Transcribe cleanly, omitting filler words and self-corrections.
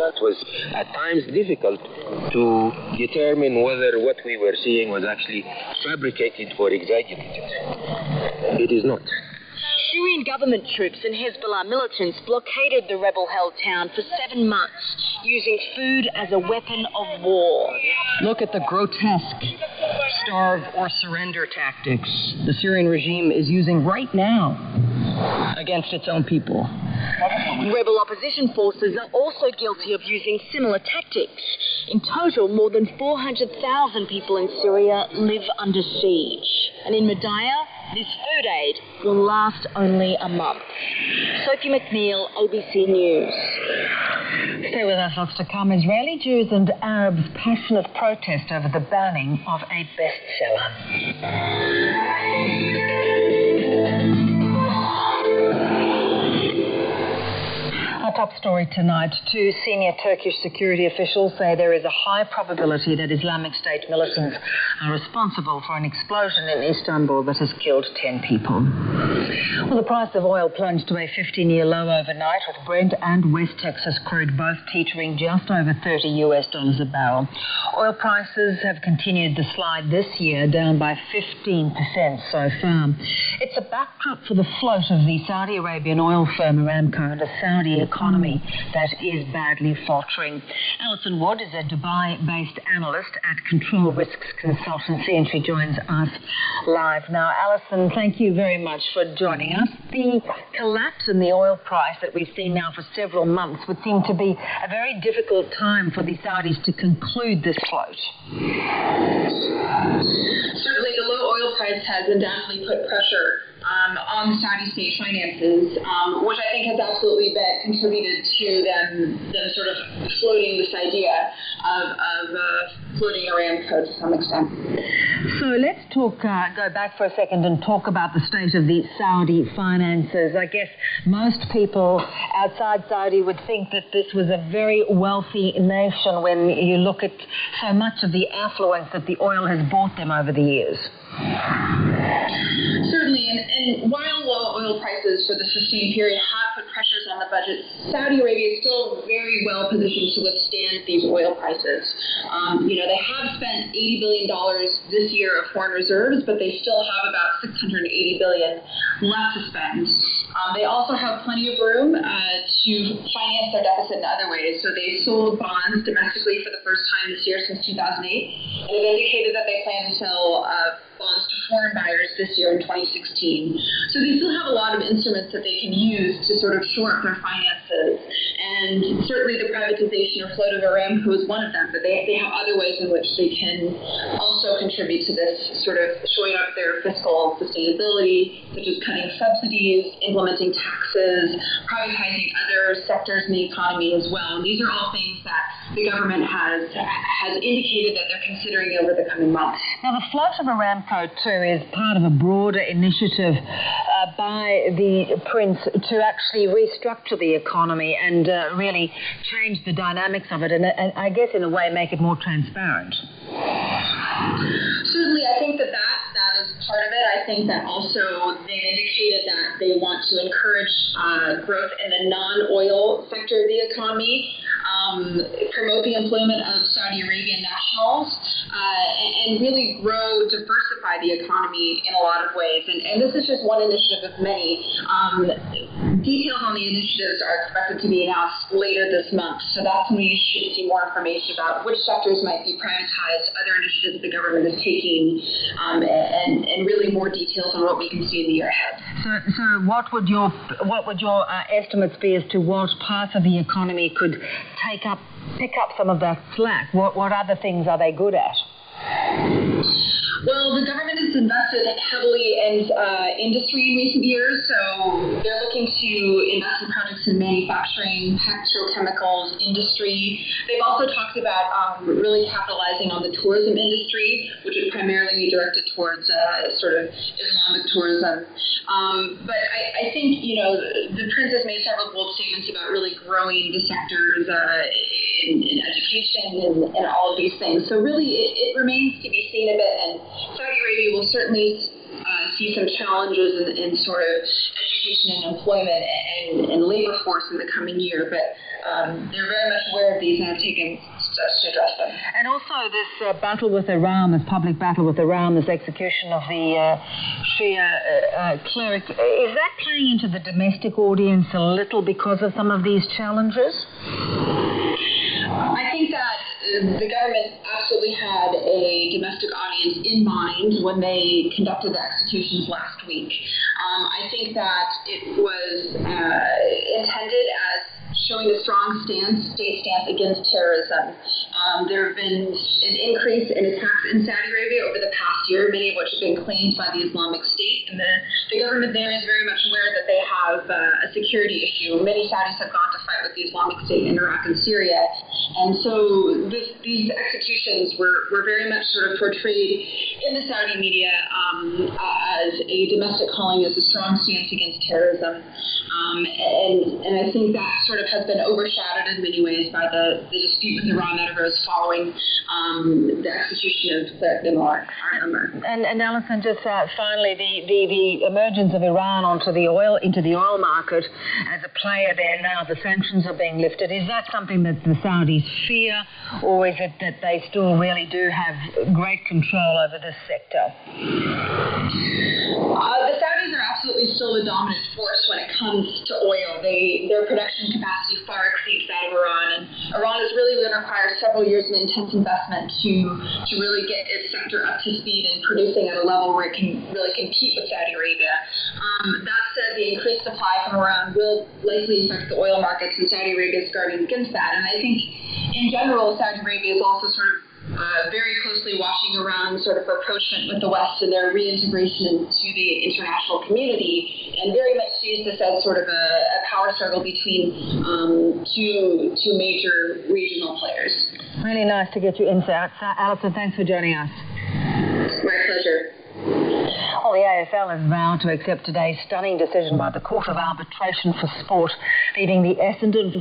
It was at times difficult to determine whether what we were seeing was actually fabricated or exaggerated. It is not. Syrian government troops and Hezbollah militants blockaded the rebel-held town for 7 months, using food as a weapon of war. Look at the grotesque starve or surrender tactics the Syrian regime is using right now against its own people. Rebel opposition forces are also guilty of using similar tactics. In total, more than 400,000 people in Syria live under siege. And in Madaya, this food aid will last only a month. Sophie McNeil, ABC News. Stay with us. Lots to come. Israeli Jews and Arabs' passionate protest over the banning of a bestseller. Our top story tonight, 2 senior Turkish security officials say there is a high probability that Islamic State militants are responsible for an explosion in Istanbul that has killed 10 people. Well, the price of oil plunged to a 15-year low overnight, with Brent and West Texas crude both teetering just over $30 a barrel. Oil prices have continued the slide this year, down by 15% so far. It's a backdrop for the float of the Saudi Arabian oil firm Aramco and a Saudi economy that is badly faltering. Alison Wood is a Dubai-based analyst at Control Risks Consultancy, and she joins us live now. Alison, thank you very much for joining us. The collapse in the oil price that we've seen now for several months would seem to be a very difficult time for the Saudis to conclude this float. Certainly, the low oil price has undoubtedly put pressure on the Saudi state finances, which I think has absolutely contributed to them sort of floating this idea of floating Aramco to some extent. So let's go back for a second and talk about the state of the Saudi finances. I guess most people outside Saudi would think that this was a very wealthy nation when you look at so much of the affluence that the oil has brought them over the years. Certainly, and while low oil prices for the sustained period have put pressures on the budget, Saudi Arabia is still very well positioned to withstand these oil prices. They have spent $80 billion this year of foreign reserves, but they still have about $680 billion left to spend. They also have plenty of room to finance their deficit in other ways. So they sold bonds domestically for the first time this year since 2008, and have indicated that they plan to sell bonds to foreign buyers this year in 2016. So they still have a lot of instruments that they can use to sort of shore up their finances. And certainly the privatization or float of Aramco is one of them, but they have other ways in which they can also contribute to this sort of shoring up their fiscal sustainability, such as cutting subsidies, implementing taxes, privatizing other sectors in the economy as well. And these are all things that the government has indicated that they're considering over the coming months. Now, the float of Aramco, too, is part of a broader initiative by the Prince to actually restructure the economy and really change the dynamics of it and I guess in a way make it more transparent. Certainly, I think that is part of it. I think that also they've indicated that they want to encourage growth in the non-oil sector of the economy, promote the employment of Saudi Arabian nationals, and really diversify the economy in a lot of ways. And this is just one initiative of many. Details on the initiatives are expected to be announced later this month. So that's when we should see more information about which sectors might be privatized, other initiatives the government is taking, and really more details on what we can see in the year ahead. So what would your estimates be as to what parts of the economy could pick up some of that slack? What other things are they good at? Well, the government has invested heavily in industry in recent years, so they're looking to invest in projects in manufacturing, petrochemicals, industry. They've also talked about really capitalizing on the tourism industry, which would primarily be directed towards sort of Islamic tourism. But I think, the Prince has made several bold statements about really growing the sectors in education and all of these things. So really, it remains to be seen a bit, and Saudi Arabia will certainly see some challenges in sort of education and employment and labor force in the coming year. But they're very much aware of these and have taken steps to address them. And also this battle with Iran, this public battle with Iran, this execution of the Shia cleric, is that playing into the domestic audience a little because of some of these challenges? I think that the government absolutely had a domestic audience in mind when they conducted the executions last week. I think that it was intended as showing a strong state stance against terrorism. There have been an increase in attacks in Saudi Arabia over the past year, many of which have been claimed by the Islamic State, and the government there is very much aware that they have a security issue. Many Saudis have gone to fight with the Islamic State in Iraq and Syria, and so these executions were very much sort of portrayed in the Saudi media as a domestic calling, as a strong stance against terrorism. And I think that sort of has been overshadowed in many ways by the dispute with Iran that arose following the execution of the Millar. And Alison, just finally, the emergence of Iran into the oil market as a player there now, the sanctions are being lifted. Is that something that the Saudis fear, or is it that they still really do have great control over this sector? The Saudis are absolutely still the dominant force when it comes to oil. Their production capacity far exceeds that of Iran, and Iran is really going to require several years of intense investment to really get its sector up to speed and producing at a level where it can really compete with Saudi Arabia. That said, the increased supply from Iran will likely affect the oil markets, and Saudi Arabia is guarding against that. And I think, in general, Saudi Arabia is also sort of very closely watching Iran's sort of approachment with the West and their reintegration into the international community, and very much sees this as sort of a power struggle between two major regional players. Really nice to get your insights. Alison, thanks for joining us. My pleasure. Well, the AFL has vowed to accept today's stunning decision by the Court of Arbitration for Sport, leaving the Essendon